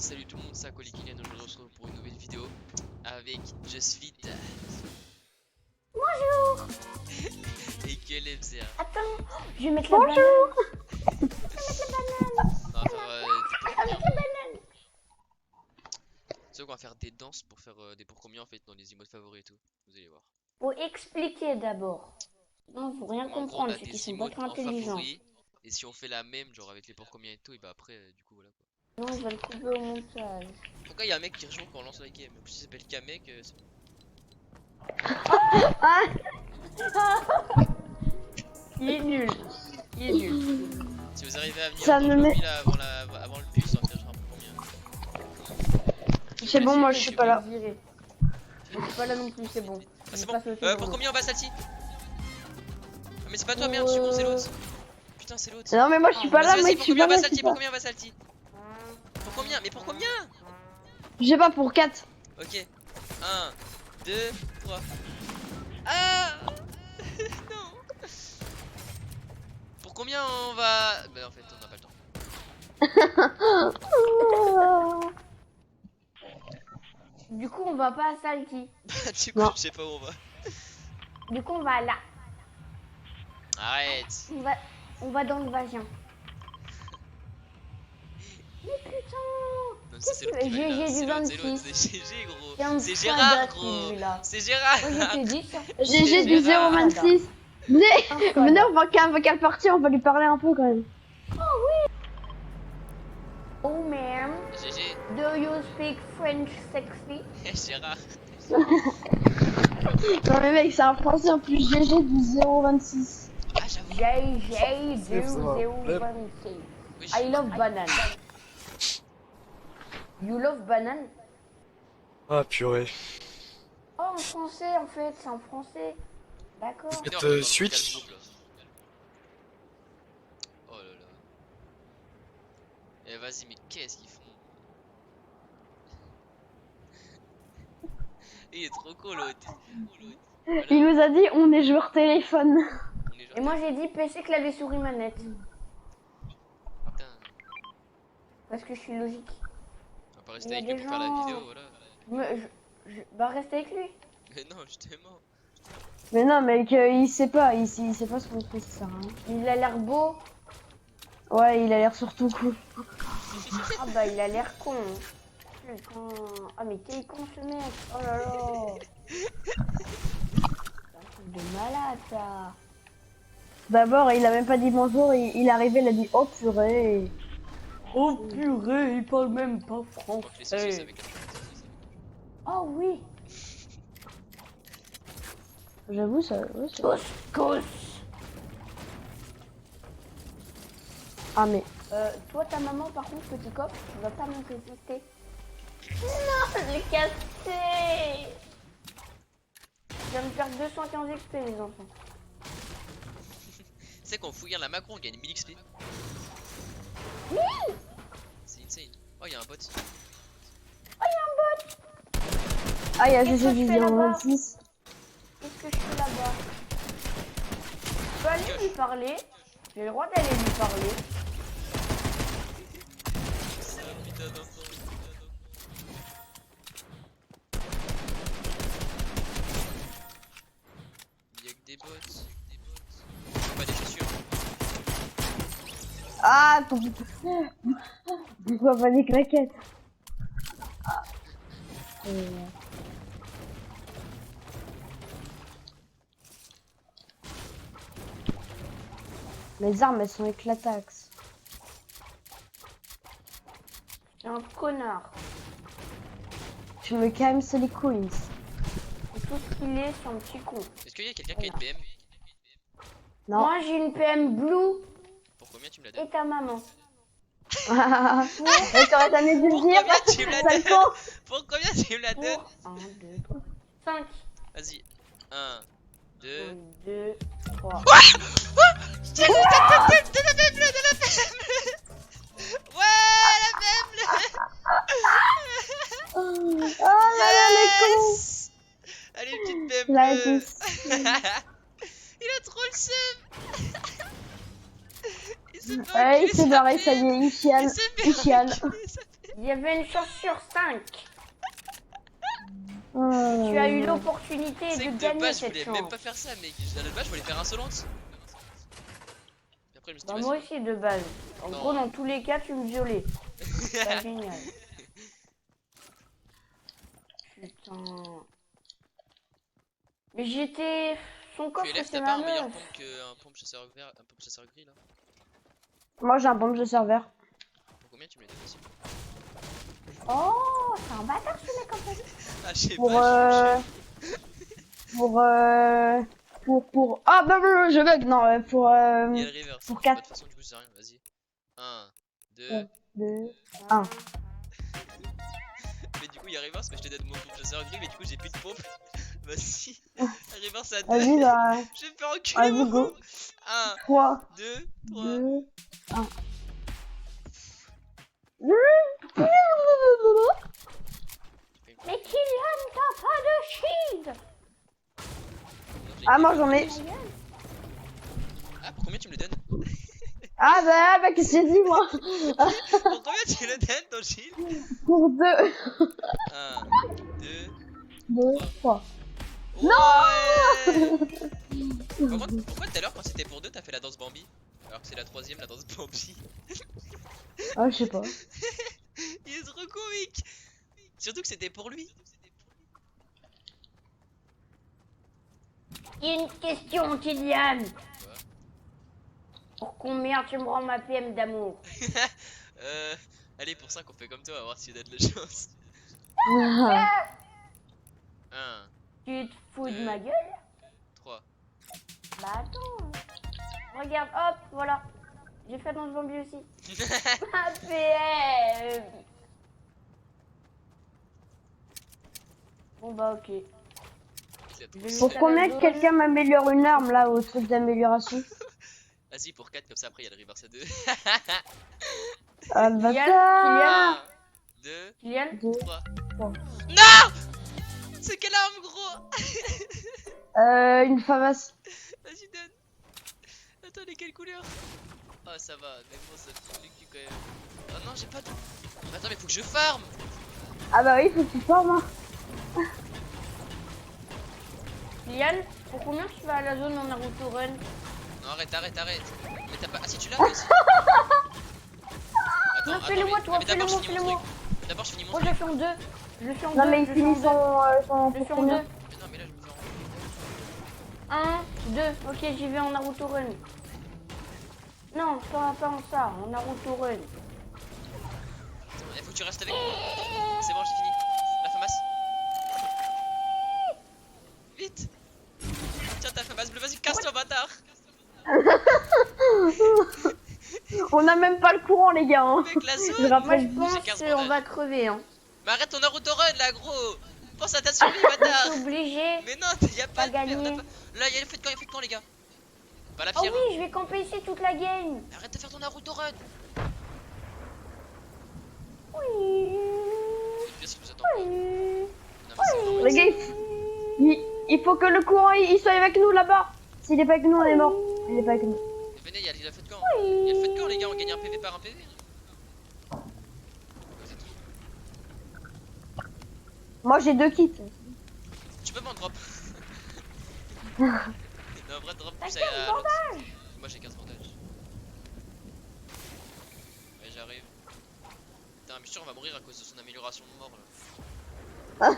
Salut tout le monde, c'est Akolikin et aujourd'hui on se retrouve pour une nouvelle vidéo avec JustFit Bonjour. et KLFZR. Attends, je vais mettre la banane. On va faire des pour combien. C'est qu'on va faire des danses pour faire des pour combien en fait dans les emotes favoris et tout. Vous allez voir. Faut expliquer d'abord. Non, faut rien En gros, on comprendre, a c'est qu'ils des sont pas emotes très en intelligents. favoris et si on fait la même genre avec les pour combien et tout, et bah après du coup voilà quoi. Non, je vais le couper au montage. Pourquoi il y a un mec qui rejoint quand on lance la game? En plus il s'appelle Kamek, c'est bon. Il est nul. Il est nul. Si vous arrivez à venir Ça dans me le met- lobby là avant le bus, on va faire genre un pour combien. C'est bon, moi je suis pas là. Je suis pas là non plus, c'est bon. Ah, c'est Je bon. passe le Pour tour. combien on va Salty? Ah mais c'est pas toi, merde, je suis con, c'est l'autre. Putain, c'est l'autre. Non mais moi je suis pas là, Vas-y, mec, pour je suis combien pas on va là. je suis Salty? Pour pas- combien on va Salty? Pour combien? Mais pour combien? Je sais pas, pour 4. Ok. 1, 2, 3. Ah non. Pour combien on va... Bah en fait on n'a pas le temps. Du coup, on va pas à Salty. Du coup Non. je sais pas où on va. Du coup, on va là. Arrête. On va dans le vagin. Mais putain! Non, Qu'est-ce c'est l'autre que qui va aller là. GG du C'est l'autre, 26. c'est GG gros. C'est un C'est fadasse, Gérard gros. celui-là. C'est Gérard. Moi, je t'ai dit ça. GG du Gérard. 026. Venez, on va qu'à le partir, on va lui parler un peu quand même. Oh, ma'am. GG. Do you speak French sexy? Gérard. Non mais mec, c'est un français en plus, GG du 026. Ah j'avoue. JJ du 026. Oui, I love banane. You love banane? Ah purée. Oh, en français, en fait, c'est en français. D'accord. Faites, Non, dans le Switch. local groupe, là. Oh là là. Eh vas-y, mais qu'est-ce qu'ils font? Il est trop con l'autre. Voilà. Il nous a dit on est joueur téléphone. On est genre- Et moi, j'ai dit PC, clavier, souris, manette. Putain, Parce que je suis logique. on va pas Il y rester a avec lui des pour faire la gens- vidéo, voilà. Bah, reste avec lui. Mais non, justement. Mais non mec, il sait pas, il sait pas ce qu'on fait, ça sert à rien. Il a l'air beau. Ouais, il a l'air surtout cool. Ah bah, il a l'air con. Putain. Ah, mais quel con ce mec. Oh là là. C'est un truc de malade, ça. D'abord, il a même pas dit bonjour, il est arrivé, il a dit oh purée. Oh purée, il parle même pas On va les saucisses avec la Oh oui. J'avoue, ça. Ouais, ça... Couscous. Ah mais. Toi, ta maman, par contre, petit cop, tu vas pas me résister. Non, j'ai cassé. Je viens de perdre 215 XP, les enfants. Tu sais qu'on fouille la Macron, on gagne 1000 XP. C'est insane. Oh, y'a un bot. Ah, il y a Qu'est-ce GG que je du fais là-bas 026. Qu'est-ce que je fais là-bas? Je peux aller lui parler. J'ai le droit d'aller lui parler. Putain d'enfant. Y'a que des bots. Pas des chaussures. Ah, pourquoi pas des claquettes? Mes armes, elles sont éclataxes. C'est un connard. Tu me calmes, c'est les queens. Et tout ce qu'il est, c'est un petit con. Est-ce qu'il y a quelqu'un qui a une PM? Non. Moi, j'ai une PM Blue Pour combien tu me la et donnes? ta maman. Mais t'aurais jamais dû Pour le dire. combien tu me la Sale donnes? con. Pour combien tu me la donnes? Pour 1, 2, 3, 5. Vas-y. 1, 2. 1, 2, 3. De la faible, de la faible. Ouais, la faible. Oh là là, les cons. Yes. Allez, petite faible. La douce. Il a trop le seum. Il se fait Ouais, enculer, c'est sa barré, ça y faible. est, il chiale. Il se fait Il chiale. enculer, sa faible. Il y avait une chance sur 5. Oh. Tu as eu l'opportunité C'est de que de gagner base, je cette voulais chance. même pas faire ça, mec. À la base, je voulais faire insolente. Et après, je me suis dit, Bah, vas-y. moi aussi de base. En Non. gros, dans tous les cas, tu me violais. C'est pas génial. Putain. Mais j'étais... Son coffre, QLF, c'est t'as pas ma un meilleur meuf. pompe qu'un pompe chasseur vert, un pompe chasseur gris là? Moi j'ai un bombe de serveur. Pour combien tu me les donnes aussi? Oh, c'est un bâtard ce mec en fait. Ah, je sais Pour pas, pour ah bah je bug non pour il y a le reverse. pour Bah, de 4 toute façon, du coup, c'est rien, vas-y. 1, 2. 2 1. Mais du coup, il y a reverse, mais je te donne mon pompe chasseur gris, mais du coup, j'ai plus de pompe. Vas-y. Reverse à 2. Vas-y bah Je vais me faire enculer, vas-y mon. go. 1, 3 2, 3. 2 1. Mais Kylian, t'as pas de shield. Ah moi j'en ai. Ah, pour combien tu me le donnes? Ah bah qu'est-ce que j'ai dit moi? Pour combien tu le donnes ton shield? Pour 2 1, 2. 2 3. Ouais. Par contre, pourquoi tout à l'heure quand c'était pour 2 t'as fait la danse Bambi? Alors que c'est la troisième, la danse Bambi. Ah je sais pas. Il est trop comique. Surtout que c'était pour lui. Une question, Kylian. Quoi? Pour combien tu me rends ma PM d'amour? Allez, pour 5 on fait comme toi, on va voir si on a de la chance. 1, Tu te fous de Deux. ma gueule? 3. Bah attends. Regarde, hop, voilà. J'ai fait dans ce zombie aussi. Ma PM. Bon bah ok. Pour combien que quelqu'un m'améliore une arme là au truc d'amélioration? Vas-y, pour 4, comme ça après il y a le reverse à 2. Ah le bâtard. 1, 2, Kylian, 2 3. 3. Non! C'est quelle arme, gros? Une favasse. Vas-y, donne. Attends, elle est quelle couleur? Oh, ça va, mais bon, ça fait le cul quand même. Oh non, j'ai pas de. Attends, mais faut que je farm! Ah bah oui, faut que tu formes hein. Kylian, pour combien tu vas à la zone en Naruto Run? Non, arrête. Mais t'as pas. Ah, si tu l'as, toi aussi. Attends, Non, fais-le-moi, toi, mais d'abord, je fais-le-moi, finis mon fais-le-moi. truc. D'abord, je finis mon Moi, truc. je le fais en 2. Je le fais en 2. Non mais il finit son Je le pour fais en combien? 2. Mais non, mais là, je me fais en. 1, 2. Ok, j'y vais en Naruto Run. Non, pas en ça, en Naruto Run. Il faut que tu restes avec moi. C'est bon, j'ai fini. La FAMAS. Vite. Tiens, ta FAMAS bleue, vas-y, casse-toi, bâtard. On a même pas le courant les gars hein. Avec la Je zone. Moi, rappelle. je pense J'ai 15 qu'on bandages. va crever, hein. Mais arrête ton Naruto Run, là, gros. Pense à ta survie, Je bâtard. suis obligé. Mais non, y'a Pas pas de gagné. on a pas. Là, y'a le feu de camp, les gars. Pas la Oh pierre. oui, je vais camper ici toute la game. Arrête de faire ton Naruto Run. Oui. Qu'est-ce qui nous attend? Oui. Non, mais c'est normal. Les gars, il faut que le courant il soit avec nous là-bas. S'il est pas avec nous, on est mort. Il est pas avec nous. Mais venez, y'a le feu de camp. Y'a le feu de camp, les gars, on gagne un PV par un PV. Moi j'ai 2 kits. Tu peux m'en drop. Non, vrai, drop plus à l'autre. Moi j'ai 15 bandages. Ouais, j'arrive. Putain, mais sûr, on va mourir à cause de son amélioration de mort là.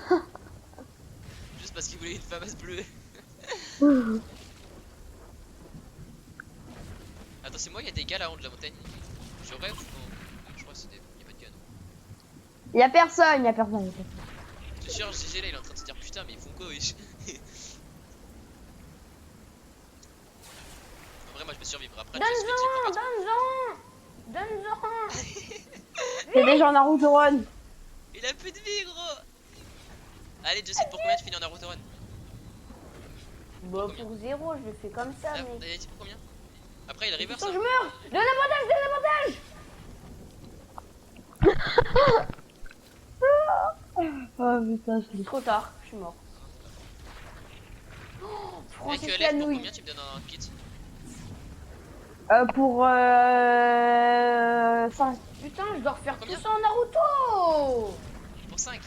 Juste parce qu'il voulait une famasse bleue. Attends, c'est moi, il y a des gars là en haut de la montagne. Je rêve ou non? Je crois que c'est des. Y'a pas de gun. Y'a personne, y'a personne. Je suis sûr, GG là, il est en train de se dire putain, mais ils font quoi, wesh? En vrai, moi je vais survivre. Après, je vais Donne-en, donne-en. C'est déjà en Naruto Run. Il a plus de vie, gros! Allez, Jessie, pour combien tu finis en Naruto Run? Bah pour 0, je le fais comme ça, Ah, mais... t'as dit pour combien? Après, il a reverse. Attends, je meurs. Donne l'avantage. Oh putain, je l'ai. Trop tard, je suis mort. Oh, Avec Francis LF, pour Lanouille. combien tu me donnes un kit? Pour 5. Putain, je dois refaire Combien tout ça en Naruto. Pour 5.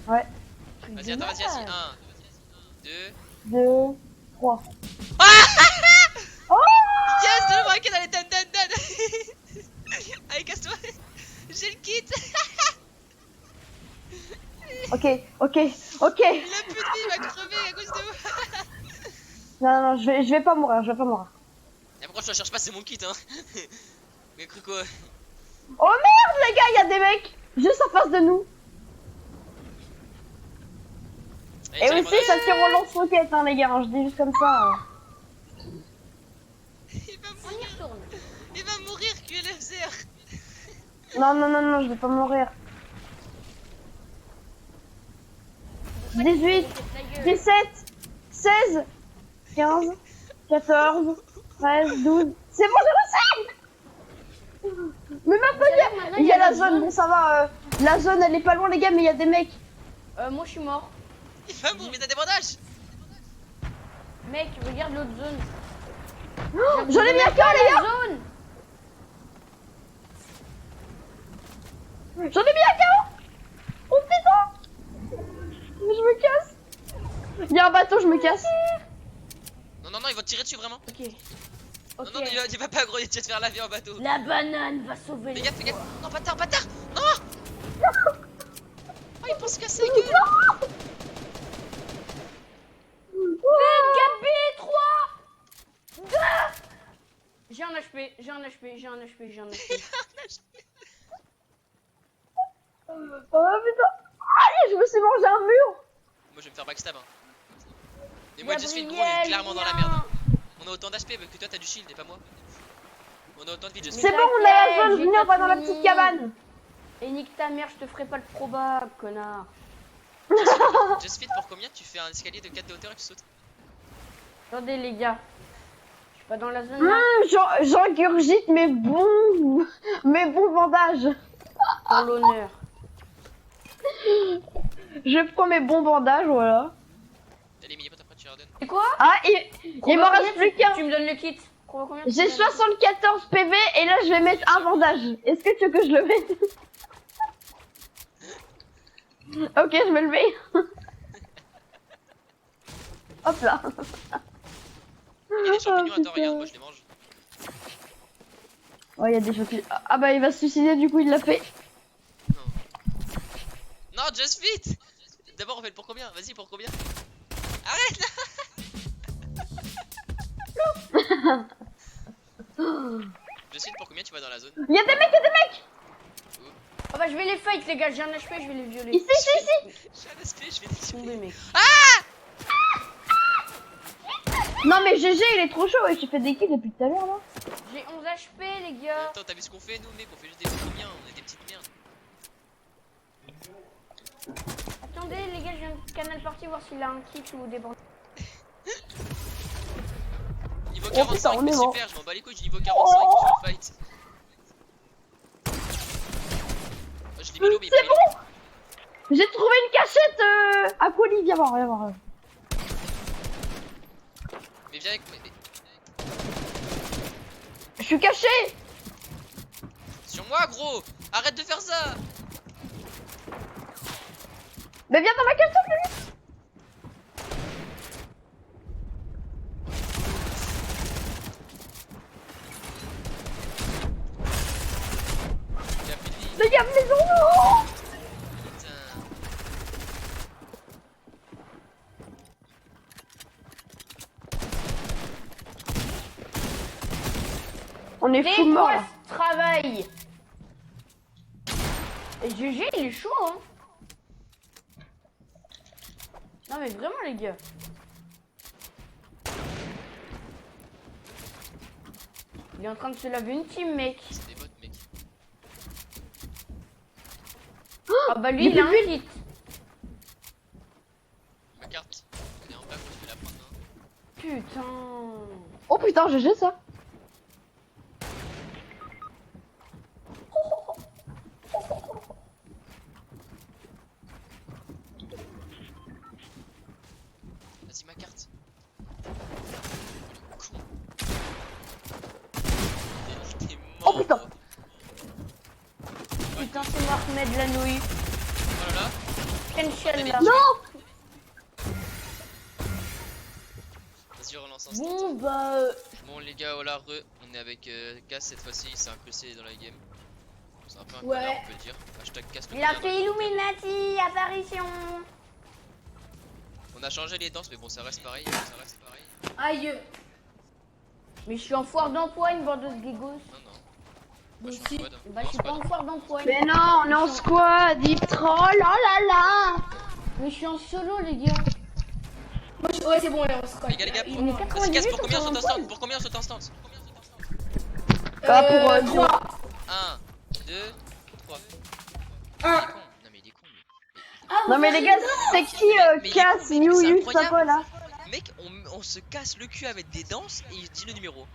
Ouais. Truc Vas-y, de attends, vas-y, vas-y. malade. 1, 2. 2, 3. Yes, je le braquais dans les dan. Allez, casse-toi. J'ai le kit. Ok. Il a plus de vie, il va crever à cause de moi. Non, je vais pas mourir, Et pourquoi je la cherche pas, c'est mon kit, hein. Mais cru quoi? Oh merde, les gars, il y a des mecs juste en face de nous. Allez, Et tiens, les aussi, ça tire en lance-roquette, hein, les gars, hein, je dis juste comme ça. Il va On y mourir. retourne. Il va mourir, QLFZR. Non, je vais pas mourir. 18, 17, 16, 15, 14, 13, 12. C'est bon, j'ai réussi. Mais maintenant, il y a la zone, bon ça va. La zone, elle est pas loin, les gars, mais il y a des mecs. Moi je suis mort. Il va mourir, mais t'as des bandages. Mec, regarde l'autre zone. J'en ai mis un cœur, les gars. Zone. J'en ai mis un KO. Oh putain. Mais je me casse. Il y a un bateau, je me casse. Non, ils vont te tirer dessus vraiment. Ok. Non, Ok. non, il va pas gros, tu vas te faire laver en bateau. La banane va sauver Fais les gaffe. Non, bâtard. Non. Oh, il pense qu'à sa gueule. Gabi 3 2. J'ai un HP. Oh putain. Allez, je me suis mangé un mur. Moi, je vais me faire backstab. Hein. Et moi, Just Fit, gros, il est Gabriel, clairement dans la viens. merde. On a autant d'HP que toi, t'as du shield et pas moi. On a autant de vie, Just Fit. C'est bon, on a la zone. J'ai Venez, on va dans la fini. petite cabane. Et nique ta mère, je te ferai pas le probable, connard. Just Fit, pour combien tu fais un escalier de 4 de hauteur et tu sautes? Attendez les gars. Je suis pas dans la zone là. J'engurgite mes bons bandages. Pour l'honneur. Je prends mes bons bandages, voilà. T'as les mini-potes après tu leur donnes. C'est quoi? Ah, il m'en reste plus qu'un. Tu me donnes le kit. Combien tu J'ai me donnes 74 PV et là je vais mettre un bandage. Est-ce que tu veux que je le mette? Ok, je me le mets. Hop là. Il y a des champignons, attends, putain. regarde, moi je les mange. Oh, il y a des champignons. Ah bah il va se suicider, du coup il l'a fait. Non, Just Fit. D'abord, on fait le pour combien? Vas-y, pour combien? Arrête là. Just Fit, pour combien tu vas dans la zone? Il y a des mecs, Oh bah je vais les fight les gars, j'ai un HP, je vais les violer. Ici. J'ai un aspect, je vais les Tombé mec. Non mais GG il est trop chaud et j'ai fait des kills depuis tout à l'heure là. J'ai 11 HP les gars. Attends, t'as vu ce qu'on fait, nous, mec? On fait juste des trucs bien, on est des petites merdes. Attendez les gars, je viens de canal party voir s'il a un kit ou des bandes. Niveau Oh, 45, putain, on mais est mort. super, je m'en bats les couilles, j'ai niveau 45, je fais le fight. Oh, je l'ai mis l'eau, mais il C'est m'a mis l'eau. bon. J'ai trouvé une cachette à Quali, viens voir. Mais viens avec moi. Je suis caché. Sur moi, gros! Arrête de faire ça! Mais viens dans ma cachette, lui. Il a plus de vie. Les gars, maison. Putain. On est Mais fou mort quoi là. ce travail? Et GG il est chaud hein. Non mais vraiment les gars. Il est en train de se laver une team mec. C'est des bots, mec. Ah bah lui il a un kit. Ma carte. Elle est en bas, je vais la prendre. Hein. Putain. Oh putain, GG ça. Vas-y, ma carte. Con. met de la nouille. Oh là là. Tension là. Vas-y, relance instant. Bon bah Bon les gars, voilà, on est avec Cass cette fois-ci, il s'est incrusté dans la game. C'est un peu un Ouais. connard, on peut le dire. Hashtag Cass le il a connard dans fait les commentaires. Illuminati apparition. On a changé les danses mais bon ça reste pareil, Aïe. Mais je suis en foire d'empoigne, bande de gégos. Non non. Moi je suis en squad. Bah je suis pas en foire d'empoigne. Mais non, on est en squad, il troll, oh là là. Mais je suis en solo les gars. Moi, ouais, c'est bon, allez, on se colle. Les gars, Il est Vas-y 98 Cass, pour combien on sur saute un instant? poil. Pour combien on saute instant? Bah, pour, 3. 1, 2, 3. 1. Non mais il est con. Non mais les gars, c'est qui Mais casse, c'est New, You, incroyable. ça quoi là? Mec, on se casse le cul avec des danses et il dit le numéro.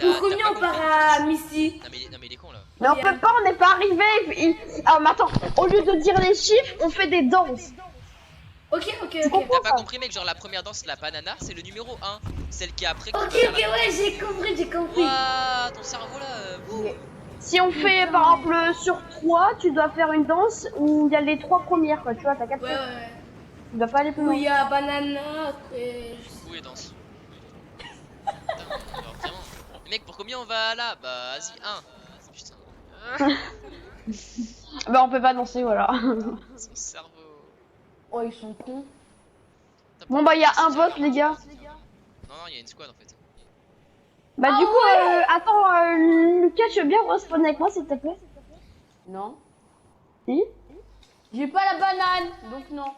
Pour combien on part à Missy? Non mais il est con là. Mais on peut pas, on n'est pas arrivé. Ah mais attends, au lieu de dire les chiffres, on fait des danses. Ok, ok, Tu ok. comprends? T'as pas compris mec, genre la première danse, la banana, c'est le numéro 1. Celle qui est après. Ok, ok, ouais, j'ai compris, j'ai compris. Ouah, ton cerveau là. Si on fait par exemple sur 3, tu dois faire une danse où il y a les 3 premières quoi, tu vois, t'as 4 Ouais, ouais. Tu dois pas aller plus Où loin. il y a banana, après. Où les danses? Putain, alors vraiment. Mais mec, pour combien on va là? Bah vas-y, 1. Putain. Bah on peut pas danser, voilà. Son cerveau. Oh ils sont cons. Bon bah il y a un bot les gars. Non, non, il y a une squad en fait. Bah du coup, attends, Lucas, tu veux bien respawner avec moi s'il te plaît? Non. Si. J'ai pas la banane, donc non.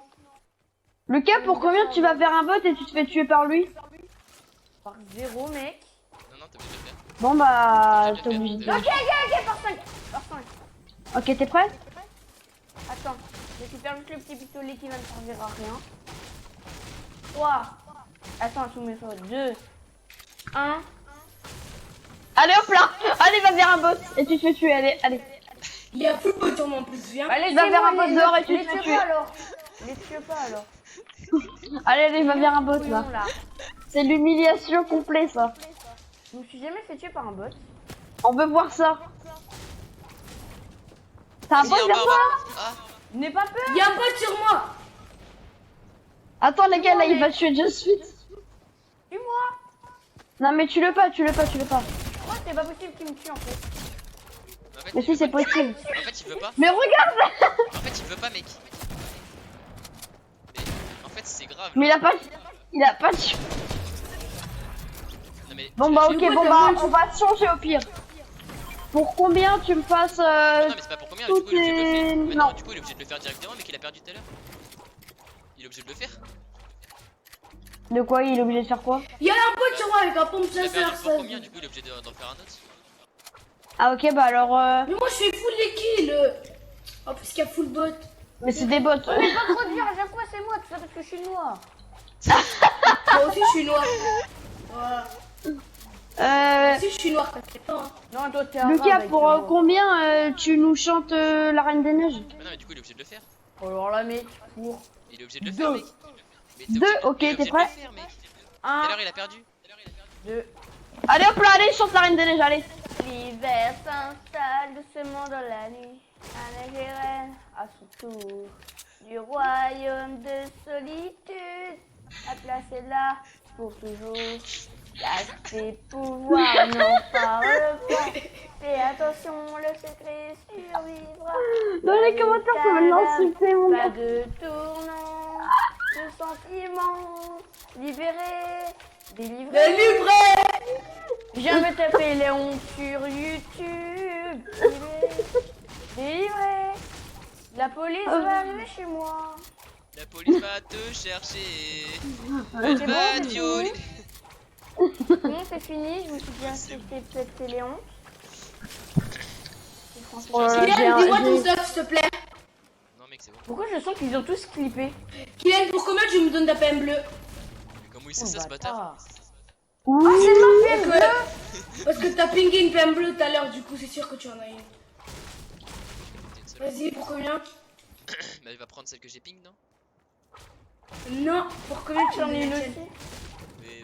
Lucas, pour combien tu vas faire un bot et tu te fais tuer par lui? Par 0 mec. Non, non, t'es obligé de le faire. Bon bah, t'es obligé de... Ok, par 5. Par 5. Ok, t'es prêt? Attends, je récupère juste le petit pistolet qui va me servir à rien. 3. Attends, tous mes fautes. 2. 1. Allez hop là. Allez, va faire un bot et tu te fais tuer, allez, allez. Il y a plus de tourment en plus, viens. Allez, va faire un bot dehors et tu te fais les tuer. pas alors. Les tue pas alors. Allez, allez, va faire un bot là. Couillon, là. C'est l'humiliation complète ça. Je me suis jamais fait tuer par un bot. On veut voir ça. T'as un Vas-y, bot en vers bas, toi? Ah, N'aie pas peur. Il y a un bot sur moi. Attends les gars, là il va tuer de suite. Tue-moi. Non mais tu le pas, tu le pas, tu le pas. Moi, c'est pas possible qu'il me tue en fait. en fait, Mais il si veut c'est pas te tuer. possible. En fait, il veut pas. Mais regarde. En fait, il veut pas, mec. Mais en fait, c'est grave. Mais il a pas de... Non, mais Bon bah ok, Je bon vois, bah t'as on va changer au pire. Pour combien tu me passes non, mais c'est pas pour combien. Du coup, il est obligé de le toutes faire. les- Mais non. non, du coup, il est obligé de le faire directement, mais qu'il a perdu tout à l'heure. Il est obligé de le faire. De quoi il est obligé de faire quoi? Il y a un bot sur moi avec un pompe Il a chasseur. perdu pour ça. combien. Du coup, il est obligé d'en faire un autre. Ah ok bah alors Mais moi, je fais full les kills. En plus, qu'il y a full bot. mais c'est des bots. Pas trop dire à chaque fois, c'est moi, tout ça parce que je suis noir. Moi aussi, je suis noir. Voilà. Moi aussi, je suis noir, t'inquiète pas. Hein. Non, toi, t'es arabe. Lucas, avec pour toi. combien tu nous chantes la Reine des Neiges? Mais non, mais du coup, il est obligé de le faire. Oh, alors là, mec, pour Il est obligé de le faire, mec. Mais t'es Deux, obligé de- ok, il est t'es obligé de prêt? le faire, mec. Tout 1, à l'heure, il a perdu. 2. Allez hop là, allez, chante la Reine des Neiges, allez. L'hiver s'installe doucement dans la nuit. La neige est reine à son tour du royaume de solitude. La place est là pour toujours. L'aspect pouvoir n'en parle pas. Fais attention, le secret survivra. Dans les commentaires, ça va l'insulter mon Pas gars. de tournant, de sentiments. Libéré, délivré. Délivré. Viens me taper Léon sur YouTube. Délivré. La police va arriver chez moi. La police va te chercher. Elle C'est va bon, te c'est violer. Bon, c'est fini. Je me suis dit insulté peut-être Léon. Kylian, dis-moi ton stuff, s'il te plaît. Non, mec, c'est bon. Pourquoi je sens qu'ils ont tous clippé? Kylian, pour combien tu me donnes ta PM bleue? Mais comment il sait ça, ce bâtard? Ah, c'est ma PM bleue. Parce que t'as pingé une PM bleue tout à l'heure, du coup, c'est sûr que tu en as une. T'es une seule. Vas-y, pour combien? Bah, il va prendre celle que j'ai ping, non? Non, pour combien tu en J'en as ai une une tienne? aussi. Mais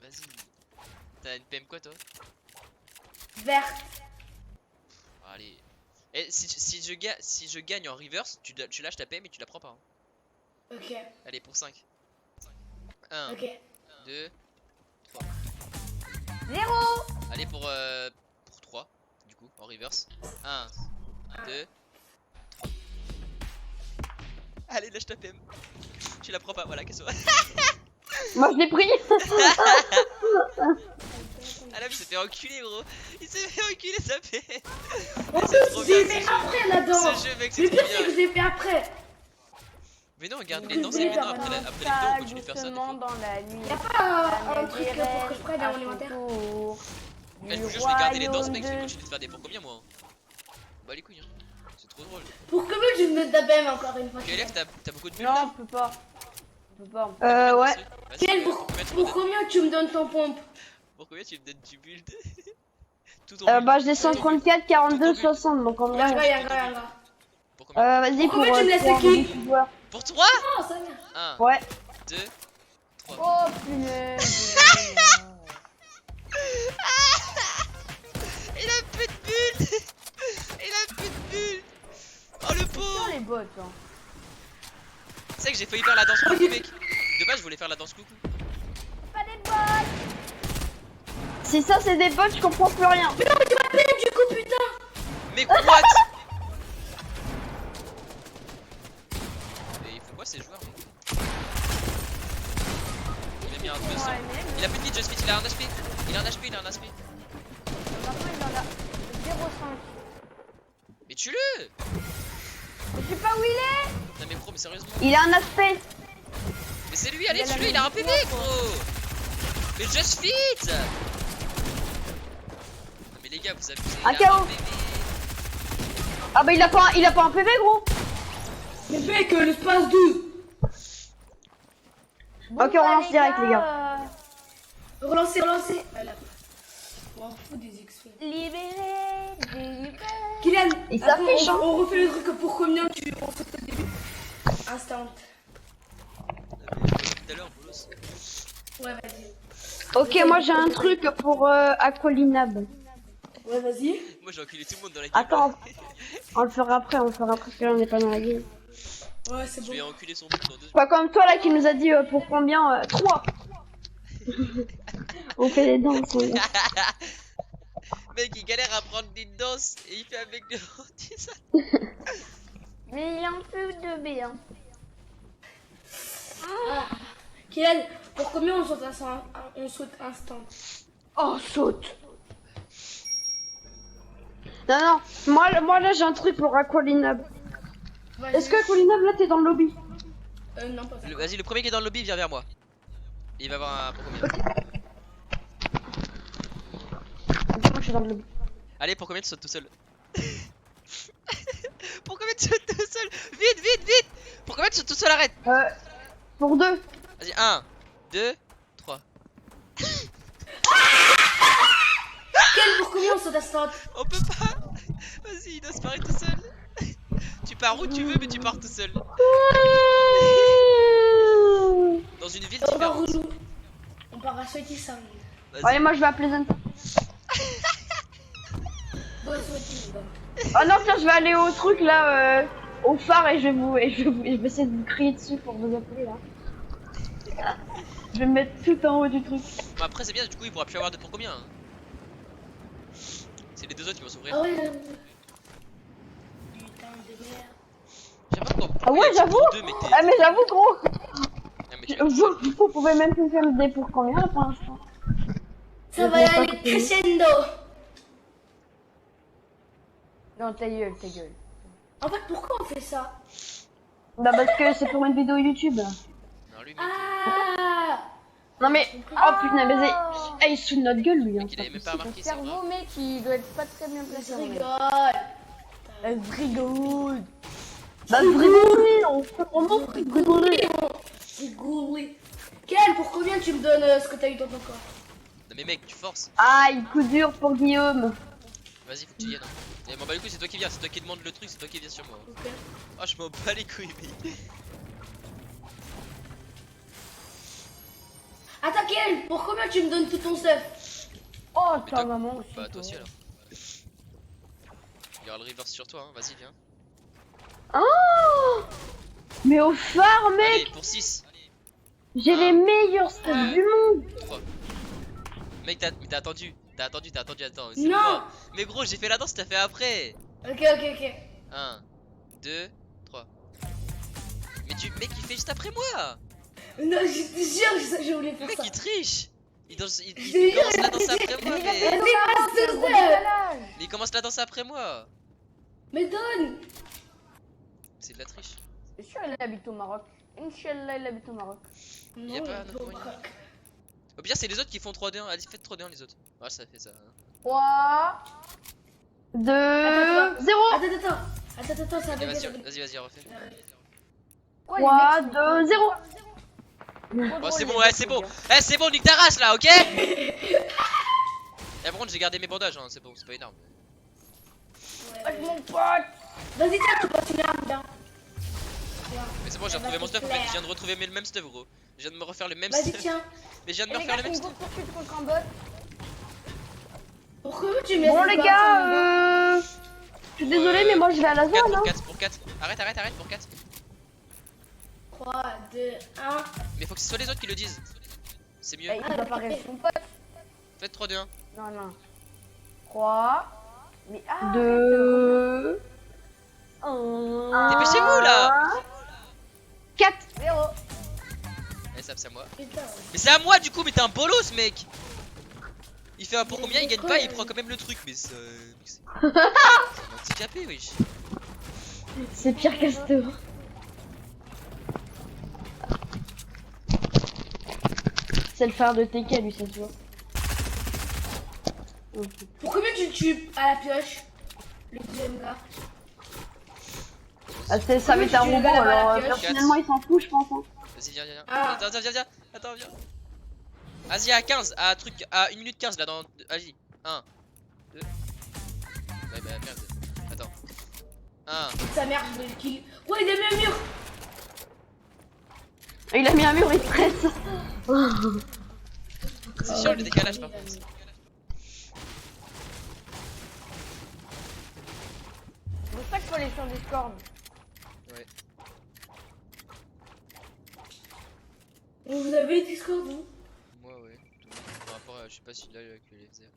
vas-y. T'as une PM quoi, toi? Verte. Allez. Et si je gagne en reverse, tu lâches ta paix mais tu la prends pas. Hein. Ok. Allez, pour 5. 1, Ok. 2, 0. allez pour 3, du coup, en reverse. 1, 2, 3. Allez, lâche ta PM. Tu la prends pas, voilà, qu'est-ce que Moi je l'ai pris. Ah là, il s'est fait enculer, gros. Il s'est fait enculer, sa PM. En C'est plus, trop j'ai bien, fait ce jeu. après là-dedans. Ce jeu, mec, Le c'est pire, trop c'est que bien. je l'ai fait après. Mais non, regarde Je les danses, voulais et maintenant, faire après la vidéo, on continue de faire ça des Doucement fois. dans la nuit. Y'a pas un truc pour que je prenne dans mon inventaire? Eh, je vous jure, je vais garder les danses, mec, je vais continuer de faire des pour combien, moi hein. Bah, les couilles, hein. C'est trop drôle. Pour combien tu me donnes ta BM encore une fois? KLF, t'as beaucoup de bulles Non, là? on peut pas. On peut pas. Ouais. Vas-y, Quel, pour combien tu me pour donnes- combien tu me donnes ton pompe? pour combien tu me donnes du build? Tout ton build. Bah j'ai 134, 42, 60 donc en Y'a un vrai. gars, y'a un gars, y'a un gars. Pour combien? Vas-y Pour pour combien tu me laisses pour qui 18 joueurs. Pour 3? Non, ça vient. 1, Ouais. 2, 3. Oh punaise. Il a plus de bulles. Il a plus de bulles. Oh le Sur pauvre. les bottes. Hein. Tu sais que j'ai failli faire la danse coucou, mec. De base, je voulais faire la danse coucou. Pas des bottes. Si ça c'est des bots, je comprends plus rien. Mais non, mais tu m'as BM du coup, putain. Mais what? Mais il faut quoi ces joueurs, mec? Il a mis un 200. Ouais, mais Il a plus de vie, Just Fit, il a un HP. Il a un HP, il a un HP. maintenant il en a 0,5. Mais tue-le. Je sais pas où il est. Non mais pro, mais sérieusement. Il a un aspect. Mais c'est lui, allez, Il a la tue-le, il a un PV, même gros. Mais Just Fit. Non mais les gars, vous abusez. Un Il a un KO. PV. Ah bah il a pas un PV gros. Mais mec, l'espace 12. Bon, Ok, on bah, lance direct, les Relancez, relancez. Voilà. On fout des XP. Libéré, délivré. Kylian, Il attends, s'affiche, hein. on refait le truc pour combien tu on saute au début. Instant. Tout à l'heure, bolos. Ouais, vas-y. Ok, moi j'ai un truc pour Aqualinab. Ouais, vas-y. Moi j'ai enculé tout le monde dans la game. Attends, on le fera après parce que là on n'est pas dans la game. Ouais, c'est Je bon. vais enculer son but dans 2 secondes. Pas comme toi là qui nous a dit pour combien 3. On fait les danses. On... Mec, il galère à prendre des danses et il fait avec des ça. Mais il y a un peu de B. Hein. Kylian, pour combien on saute instant? Oh, saute. Non, moi là j'ai un truc pour Aqualinab. Vas-y. Est-ce que Aqualinab là t'es dans le lobby? Non, pas ça. Vas-y, le premier qui est dans le lobby vient vers moi. Il va avoir un pour combien? Moi je suis dans le lobby. Allez, pour combien tu sautes tout seul? Pour combien tu sautes tout seul? Vite, vite, vite! Pour combien tu sautes tout seul? Arrête! Pour 2. Vas-y, 1, 2, 3. Quel pour combien on saute instant? On peut pas! Vas-y, il doit se parer tout seul. Tu pars où tu veux, mais tu pars tout seul. Dans une ville On part où différente. nous? On part à Sweaty Sound. Vas-y. Allez, moi je vais à Pleasant. Ouais, Sweaty, bon. Oh non, tiens, je vais aller au truc là, au phare et je vais essayer de vous crier dessus pour vous appeler là. Je vais me mettre tout en haut du truc. Bon, après, c'est bien, du coup, il pourra plus avoir de pour combien. Hein. C'est les deux autres qui vont s'ouvrir. Ah ouais. Putain de merde. J'aime pas pourquoi. Ah ouais, il y a j'avoue. deux, mais t'es- Ah mais j'avoue gros. Ah, mais tu- Vous pouvez même plus faire des pour combien là pour l'instant? Ça va y aller crescendo. Non, ta gueule, ta gueule. En fait, pourquoi on fait ça? Bah parce que c'est pour une vidéo YouTube. Non, lui, mec, Ah. Non mais, oh putain, mais il se fout de notre gueule lui. Hein. il avait même pas Ton remarqué, c'est vrai. cerveau, mec, il doit être pas très bien placé. Je en vrai. rigole. Elle rigole. Bah rigoler, on fait vraiment rigoler. Rigoler. Quel pour combien tu me donnes ce que t'as eu dans ton corps? Non, mais mec, tu forces. Aïe, coup dur pour Guillaume. Vas-y, faut que tu viennes. Hein. Et bon, bah, du coup, c'est toi qui viens, c'est toi qui demande le truc, c'est toi qui viens sur moi. Ok. Oh, je m'en bats les couilles, mec. Attends, Quel pour combien tu me donnes tout ton stuff? Oh, Mais ta toi- maman aussi. Bah toi aussi alors. Il y aura le reverse sur toi, hein. Vas-y, viens. Oh, mais au phare, mec, Allez, pour 6. j'ai les meilleurs stats Ouais. du monde. 3. Mec, mais t'as attendu. Attends. C'est Non. moi. Mais gros, j'ai fait la danse, t'as fait après. Ok. 1, 2, 3. Mec, il fait juste après moi. Non, j'étais sûr que j'ai voulu faire Mec, ça. il triche. Il Je te commence jure, la danse après moi, Mais mais... il Mais a c'est gros ça. décalage. Mais il commence la danse après moi. Mais donne. C'est de la triche. Je suis sûr qu'il habite au Maroc. Inch'Allah, il habite au Maroc. Non, Y a pas un il autre faut moyen. pas. Au pire, c'est les autres qui font 3D1. Allez, faites 3D1 les autres. Ouais, ça fait ça. 3. 2, Attends. 0. Attends, ça Ok, va vas-y, refais. 3, 2, 0. Bon, c'est bon, ouais, c'est bon. Eh, c'est bon, nique ta race là, ok. Eh, par contre, j'ai gardé mes bandages, hein. C'est bon, c'est pas énorme. Mon pote. Vas-y, tiens, tu passes une arme, bien. Mais c'est bon, j'ai retrouvé mon stuff. En fait, je viens de retrouver le même stuff, gros. Je viens de me refaire le même Vas-y, stuff. tiens. Mais je viens de Et me les refaire gars, le c'est même une stuff. course poursuite contre un bot. Pourquoi tu mets Bon, cette les barre gars, je suis désolé, mais moi je vais à la Pour 4, zone. pour Hein. 4, pour 4. Arrête, pour 4. 3, 2, 1. Mais faut que ce soit les autres qui le disent. C'est mieux. Il va pas rester son pote. Faites 3-2-1. Non. 3. Mais ah. 2, Dépêchez-vous là. 4. 0. Eh, ça, c'est à moi. Putain. Mais c'est à moi du coup, mais t'es un bolos, mec. Il fait un pour combien, il gagne pas, il prend quand même le truc. Mais ça. C'est un handicapé, wesh. C'est pire Castor. C'est le frère de TK, lui, c'est sûr. Pour combien tu le tues à la pioche? Le deuxième gars. Ah, ça va être un Tu le robot, gars là-bas à la alors pioche. personnellement, il s'en fout, je pense. Hein. Vas-y, viens. Ah. Attends, viens. Vas-y, à 15, à 1 minute 15 là dans. Vas-y, 1, 2. Ouais, bah merde. Attends. 1. Sa mère, je vais le kill. Ouais, il a mis un mur. Il a mis un mur, il stresse. C'est chiant le décalage par contre. C'est pour ça qu'il faut aller sur Discord. Ouais. Vous avez Discord, vous? Moi, ouais. Par rapport à. Je sais pas si là que les faisait.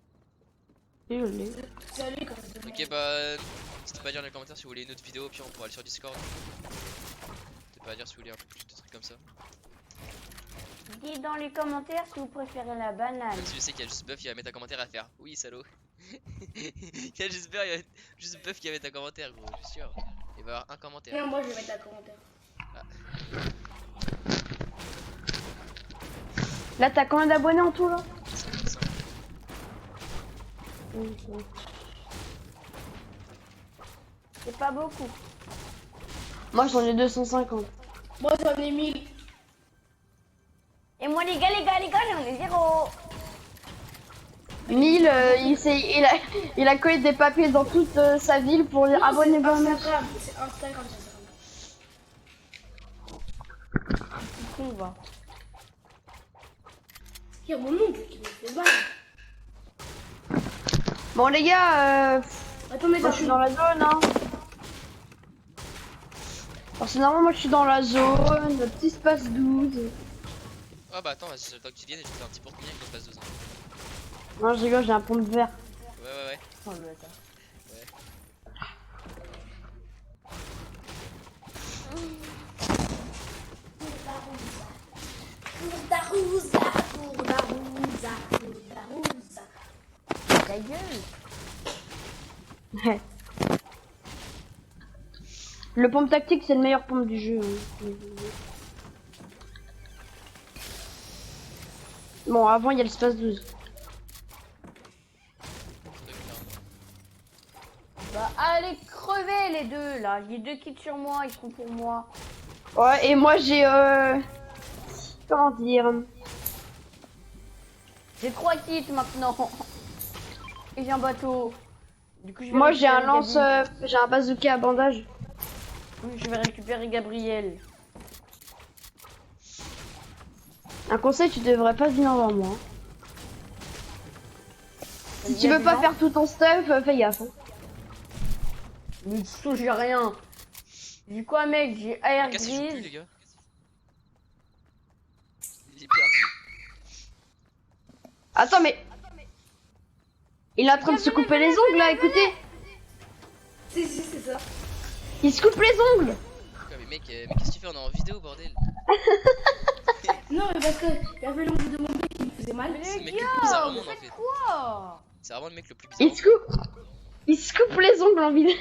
Salut, quand même. Ok, bah. N'hésitez pas à dire dans les commentaires si vous voulez une autre vidéo, puis on pourra aller sur Discord. N'hésitez pas à dire si vous voulez un peu plus de trucs comme ça. Dites dans les commentaires si vous préférez la banane. Même si je sais qu'il y a juste Buff qui va mettre un commentaire à faire. Oui, salaud. Il y a juste Buff qui va mettre un commentaire, gros, je suis sûr. Il va y avoir un commentaire. Tiens, moi, je vais mettre un commentaire. Là, t'as combien d'abonnés en tout, là? C'est pas beaucoup. Moi, j'en ai 250. Moi, j'en ai 1000. Et moi les gars, j'en ai 0. 1000, il a collé des papiers dans toute sa ville pour dire abonnez-vous. Instagram, c'est Instagram, Con va. Il y a mon oncle qui me fait mal. Bon, les gars, Attends, mais moi je suis dans la zone. Hein. Personnellement, moi je suis dans la zone, le petit espace 12. Ah bah attends, vas-y, j'attends que tu viennes et je te fais un petit pour combien qu'il se passe 2 ans. Non, je rigole, j'ai un pompe vert. Ouais. Oh le bâtard. Ta gueule. Ouais. Le pompe tactique, c'est le meilleur pompe du jeu. Hein. Bon, avant, il y a l'espace 12. Bah allez crever les deux là. Les deux qui sur moi, ils sont pour moi. Ouais, et moi j'ai comment dire, J'ai 3 kits maintenant. Et j'ai un bateau. Du coup, je vais moi j'ai un récupérer lance, Gabi. j'ai un bazooka à bandage. Oui, je vais récupérer Gabriel. Un conseil, tu devrais pas venir vers moi. Si Il tu y a veux des pas gens- faire tout ton stuff, fais gaffe. Hein. Mais dessous, j'ai rien. Du quoi, mec, j'ai air Le gars, il joue plus, les grise. gars. Il est perdu. Attends, mais. Il est en train de se couper les ongles là, écoutez. Si, c'est ça. Il se coupe les ongles. Quoi, mais mec, qu'est-ce que tu fais? On est en vidéo, bordel. Non, mais parce que il y avait l'ongle de mon mec qui me faisait mal. Mais C'est le les mec le plus bizarre gars, au vous monde, en faites fait. quoi? C'est vraiment le mec le plus bizarre. Il se coupe. Il se coupe les ongles en vidéo.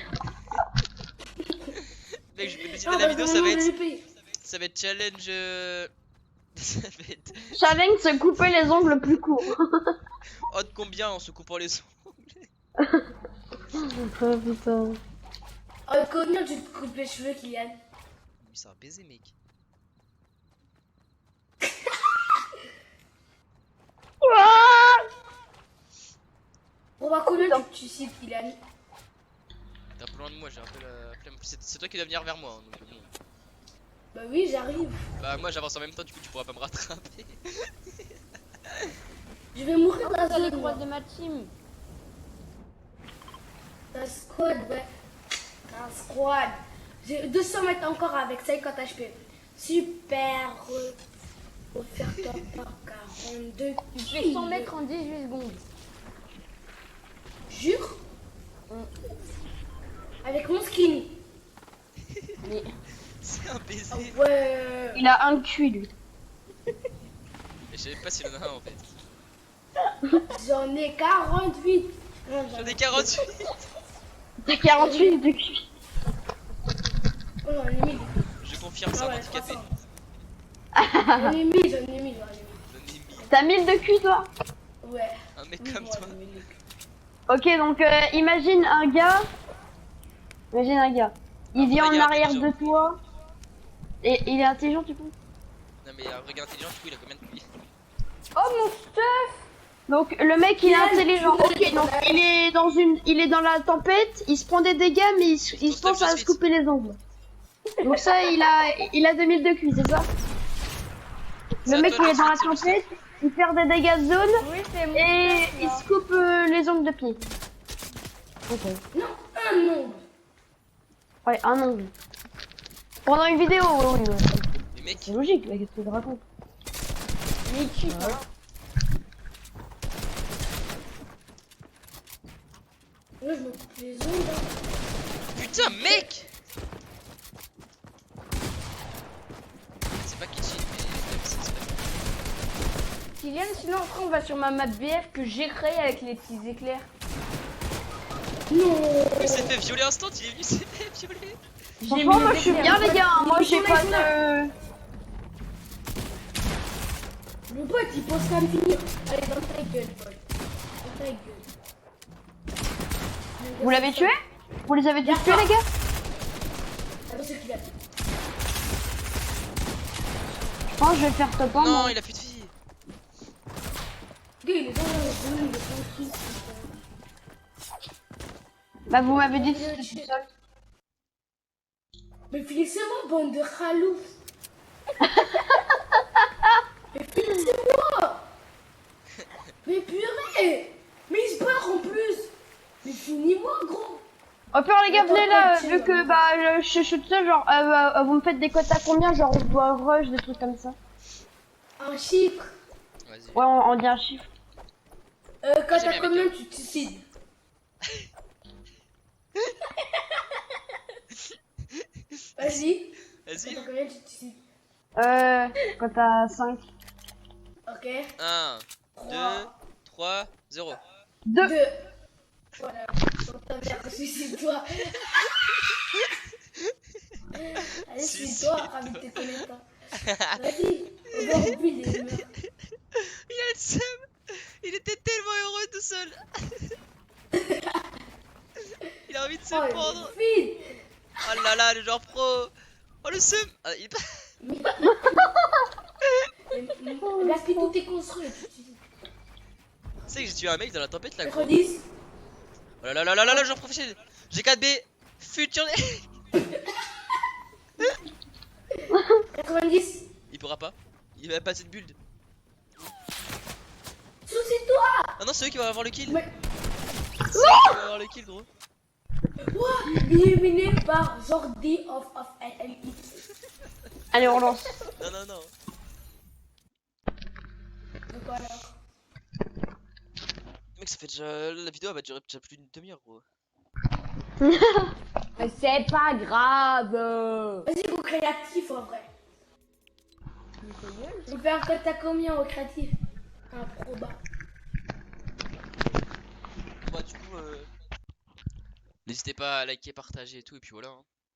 Mec, je vais le dire, Non, la parce vidéo, que ça mon va ongle, être. j'ai payé. Ça va être challenge. Ça va être. Challenge se couper les ongles plus courts. Oh, de combien en se coupant les ongles? Oh putain. Oh, combien tu te coupes les cheveux, Kylian? Lui, c'est un baiser, mec. On va combien tu cites, Kylian? T'es un peu loin de moi, j'ai un peu la flemme. C'est toi qui dois venir vers moi. Hein, donc, bon. Bah oui, j'arrive. Bah, moi j'avance en même temps, du coup, tu pourras pas me rattraper. Je vais mourir dans T'as les une croix de ma team. Un squad, ouais. Un squad. J'ai 200 mètres encore avec 50 HP. Super. Offert-toi par 42. Tu fais 100 mètres en 18 secondes. Jure. Avec mon skin. Mais C'est un baiser. Ouais. Il a un cul lui. Et je savais pas s'il en a un en fait. J'en ai 48. Non, J'en ai 48. T'as 48 de cul. Oh, j'en ai 1000. Je confirme, c'est Ah un ouais, handicapé. 300. J'en ai 1000, j'en ai 1000, j'en ai 1000. J'en ai 1000. T'as 1000 de cul toi. Ouais. Un mec Oui, comme moi, toi. j'en ai 1000. Ok, donc imagine un gars. Imagine un gars. Il Un vient vrai en gars arrière de intelligent. toi. Et il est intelligent, tu penses? Non, mais un vrai gars intelligent, du coup, il a combien de QI? oh mon stuff. Donc le mec il est Kylian, intelligent. tu Ok, donc il est dans la tempête, il se prend des dégâts mais il se Ton pense stuff, à je se suis. couper les ongles. Donc ça il a 2000 de QI, c'est ça? C'est Le à mec toi il de est dans la suite, c'est le tempête, il perd des dégâts de zone Oui, c'est mon et stuff, il là. se coupe les ongles de pied. Ok. Non, un ongle. Ouais, un ongle. Pendant une vidéo, oui, oui. Mais mec, C'est logique, mais qu'est-ce que tu racontes? Mais qui hein. Moi, je me coupe les ongles. hein. putain, mec! C'est pas qui cheat, mais même si c'est pas. Kylian, sinon après on va sur ma map BF que j'ai créée avec les petits éclairs. Non. Il s'est fait violer instant, il est venu, il s'est fait violer. Franchement, moi je suis bien les gars, moi Ils j'ai sont pas là, de... Mon pote, il pense qu'à me finir. Allez, dans ta gueule, pote. Dans ta gueule. Vous l'avez tué? Vous les avez tous tués les gars? Attends, c'est qu'il a. Je pense que je vais faire top 1 Non, moi. il a plus de vie. Gars, il est dans la zone, il est tranquille. Bah vous m'avez dit que c'était tout seul. Mais finissez-moi, bande de ralouf. Mais finissez-moi. Mais purée. Mais il se barre en plus. Mais finis-moi, gros. Au pire les gars, Attends, venez là, tiens, vu que bah je suis tout seul, genre vous me faites des quotas combien? Genre on doit rush, des trucs comme ça. Un chiffre. Vas-y. Ouais, on dit un chiffre. Quand J'ai t'as mis avec combien, eux. tu te suicides. Vas-y. Vas-y. Quand t'as combien, tu te suicides. Quand t'as 5. Ok. 1, 2, 3, 0. 2. 2. Voilà. Donc ta mère, suicide-toi. Allez, suicide-toi, ramène tes connaissances. Vas-y, on va oublier les murs. Il a le seum. Il était tellement heureux tout seul. Il a envie de se Oh, pendre. il est Oh là là, le genre pro. Oh le seum. Ah, il... vide. Gaspille tous tes construits. Tu te suicides. Tu sais que j'ai tué un mec dans la tempête là, gros. 90. Oh là là là là là là, genre professionnel. J'ai 4B. Futur. 90. Il pourra pas. Il a pas cette build. Suicide-toi. Ah non, c'est eux qui vont avoir le kill. Mais c'est qui va avoir le kill, gros. Éliminé par Jordi of LLX. Allez, on lance. Non, non, non. Donc alors. Mec, ça fait déjà. La vidéo elle va durer déjà plus d'une demi-heure, gros. C'est pas grave. Vas-y, go créatif en vrai. On fait un code à combien au créatif? Un proba. Bah, du coup, n'hésitez pas à liker, partager et tout, et puis voilà. Hein.